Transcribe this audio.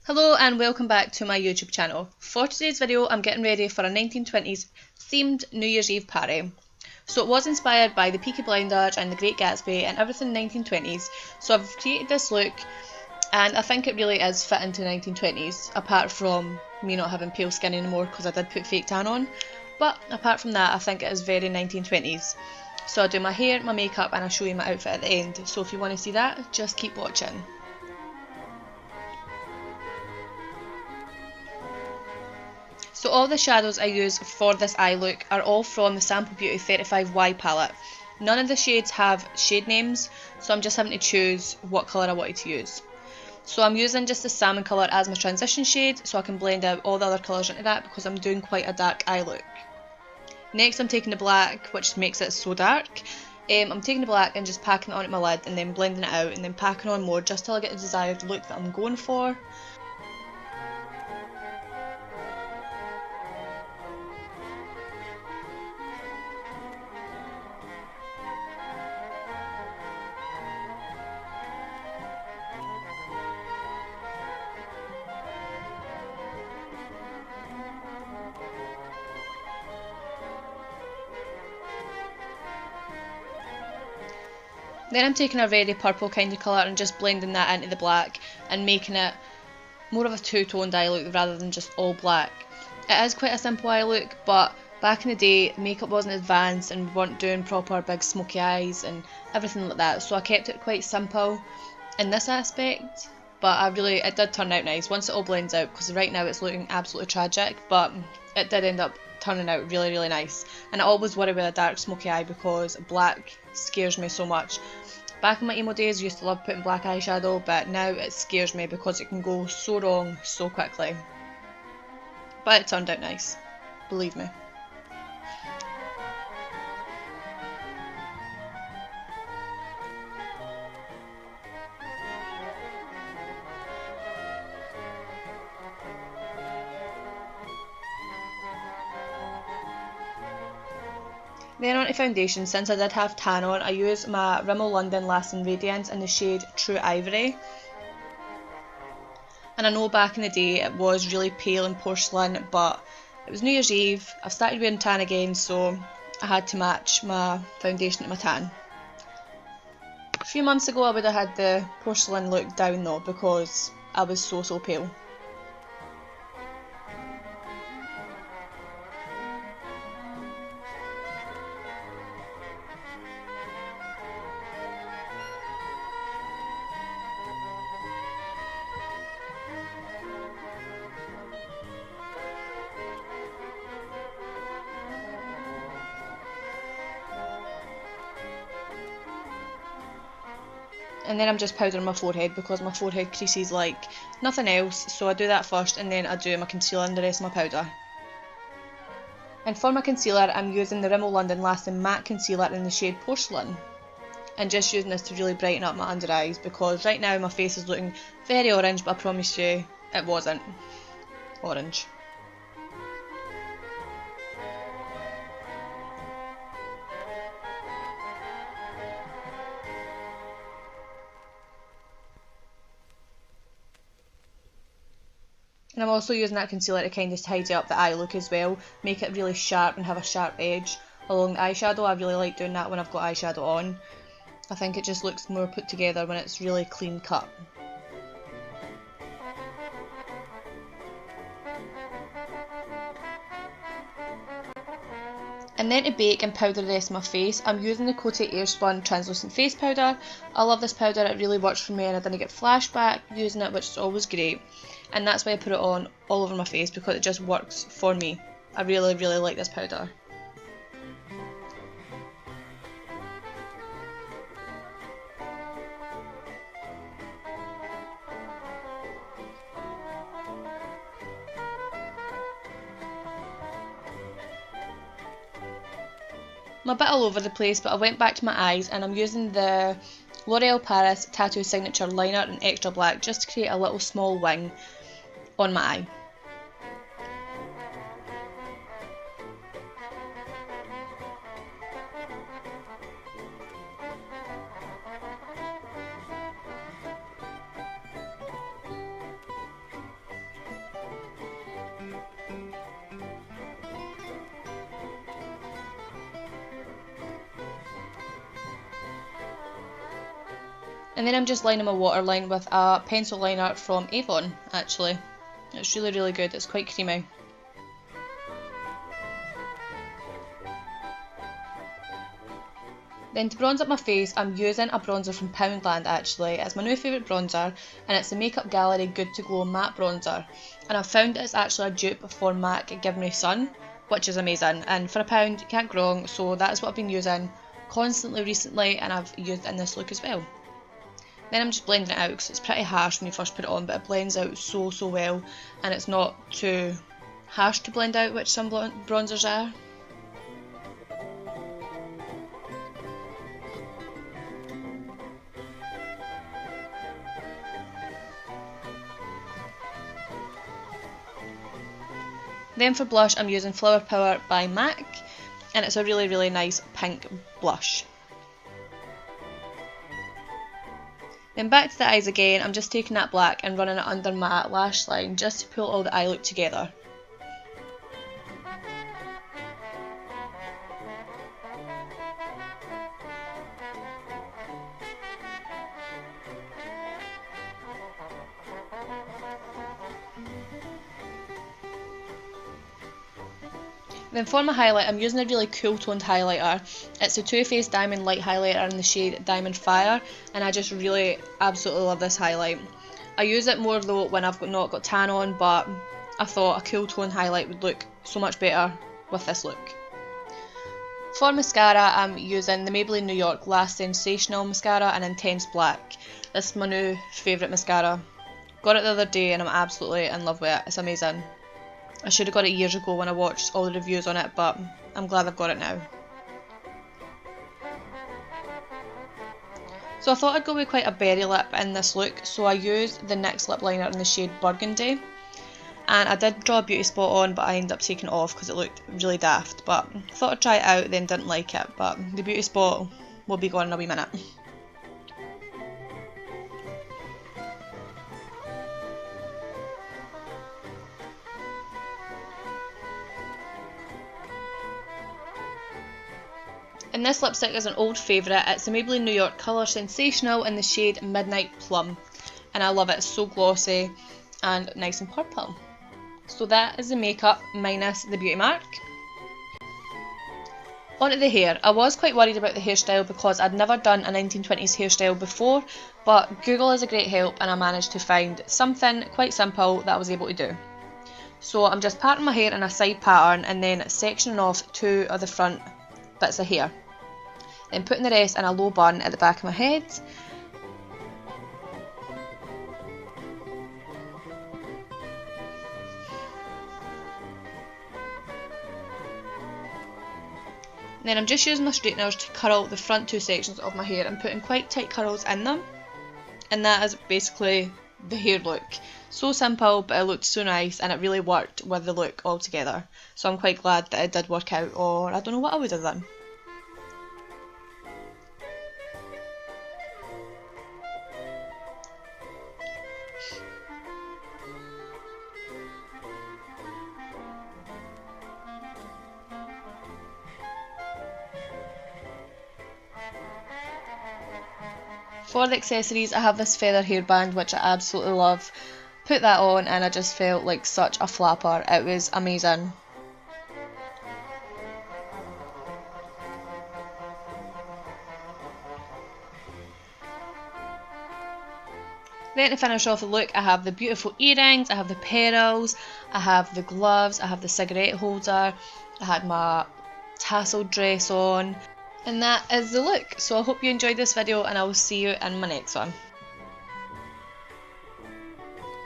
Hello and welcome back to my YouTube channel. For today's video I'm getting ready for a 1920s themed New Year's Eve party. So it was inspired by the Peaky Blinders and the Great Gatsby and everything 1920s, so I've created this look and I think it really is fitting to 1920s, apart from me not having pale skin anymore because I did put fake tan on. But apart from that, I think it is very 1920s. So I do my hair, my makeup and I'll show you my outfit at the end. So if you want to see that, just keep watching. So all the shadows I use for this eye look are all from the Sample Beauty 35Y palette. None of the shades have shade names, so I'm just having to choose what colour I wanted to use. So I'm using just the salmon colour as my transition shade so I can blend out all the other colours into that because I'm doing quite a dark eye look. Next I'm taking the black, which makes it so dark. I'm taking the black and just packing it onto my lid and then blending it out and then packing on more just till I get the desired look that I'm going for. Then I'm taking a very purple kind of colour and just blending that into the black and making it more of a two-toned eye look rather than just all black. It is quite a simple eye look, but back in the day makeup wasn't advanced and we weren't doing proper big smoky eyes and everything like that, so I kept it quite simple in this aspect. But it did turn out nice once it all blends out, because right now it's looking absolutely tragic, but it did end up turning out really, really nice. And I always worry with a dark smoky eye because black scares me so much. Back in my emo days I used to love putting black eyeshadow, but now it scares me because it can go so wrong so quickly. But it turned out nice, believe me. Then on to foundation. Since I did have tan on, I used my Rimmel London Lasting Radiance in the shade True Ivory. And I know back in the day it was really pale and porcelain, but it was New Year's Eve, I've started wearing tan again, so I had to match my foundation to my tan. A few months ago I would have had the porcelain look down though, because I was so pale. And then I'm just powdering my forehead because my forehead creases like nothing else, so I do that first and then I do my concealer and the rest of my powder. And for my concealer I'm using the Rimmel London Lasting Matte Concealer in the shade Porcelain, and just using this to really brighten up my under eyes because right now my face is looking very orange, but I promise you it wasn't orange. And I'm also using that concealer to kind of tidy up the eye look as well, make it really sharp and have a sharp edge along the eyeshadow. I really like doing that when I've got eyeshadow on. I think it just looks more put together when it's really clean cut. And then to bake and powder the rest of my face, I'm using the Coty Airspun Translucent Face Powder. I love this powder, it really works for me and I didn't get flashback using it, which is always great. And that's why I put it on all over my face, because it just works for me. I really like this powder. I'm a bit all over the place, but I went back to my eyes and I'm using the L'Oreal Paris Tattoo Signature Liner in Extra Black just to create a little small wing on my eye. And then I'm just lining my waterline with a pencil liner from Avon, actually. It's really, really good, it's quite creamy. Then to bronze up my face, I'm using a bronzer from Poundland actually. It's my new favourite bronzer, and it's the Makeup Gallery Good To Glow matte bronzer. And I've found it's actually a dupe for MAC Give Me Sun, which is amazing. And for £1, you can't go wrong, so that's what I've been using constantly recently, and I've used it in this look as well. Then I'm just blending it out because it's pretty harsh when you first put it on, but it blends out so well, and it's not too harsh to blend out, which some bronzers are. Then for blush, I'm using Flower Power by MAC, and it's a really, really nice pink blush. Then back to the eyes again, I'm just taking that black and running it under my lash line just to pull all the eye look together. Then for my highlight, I'm using a really cool toned highlighter. It's the Too Faced Diamond Light Highlighter in the shade Diamond Fire, and I just really absolutely love this highlight. I use it more though when I've not got tan on, but I thought a cool tone highlight would look so much better with this look. For mascara, I'm using the Maybelline New York Last Sensational Mascara in Intense Black. This is my new favourite mascara. Got it the other day and I'm absolutely in love with it. It's amazing. I should have got it years ago when I watched all the reviews on it, but I'm glad I've got it now. So I thought I'd go with quite a berry lip in this look, so I used the NYX lip liner in the shade Burgundy. And I did draw a beauty spot on, but I ended up taking it off because it looked really daft. But I thought I'd try it out, then didn't like it, but the beauty spot will be gone in a wee minute. And this lipstick is an old favourite. It's the Maybelline New York Colour Sensational in the shade Midnight Plum. And I love it, it's so glossy and nice and purple. So that is the makeup minus the beauty mark. Onto the hair. I was quite worried about the hairstyle because I'd never done a 1920s hairstyle before, but Google is a great help and I managed to find something quite simple that I was able to do. So I'm just parting my hair in a side pattern and then sectioning off 2 of the front bits of hair. Then putting the rest in a low bun at the back of my head. Then I'm just using my straighteners to curl the front 2 sections of my hair and putting quite tight curls in them. And that is basically the hair look. So simple, but it looked so nice and it really worked with the look altogether. So I'm quite glad that it did work out, or I don't know what I would have done. For the accessories, I have this feather hairband which I absolutely love. Put that on and I just felt like such a flapper. It was amazing. Then to finish off the look, I have the beautiful earrings, I have the pearls, I have the gloves, I have the cigarette holder, I had my tasseled dress on. And that is the look. So I hope you enjoyed this video and I will see you in my next one.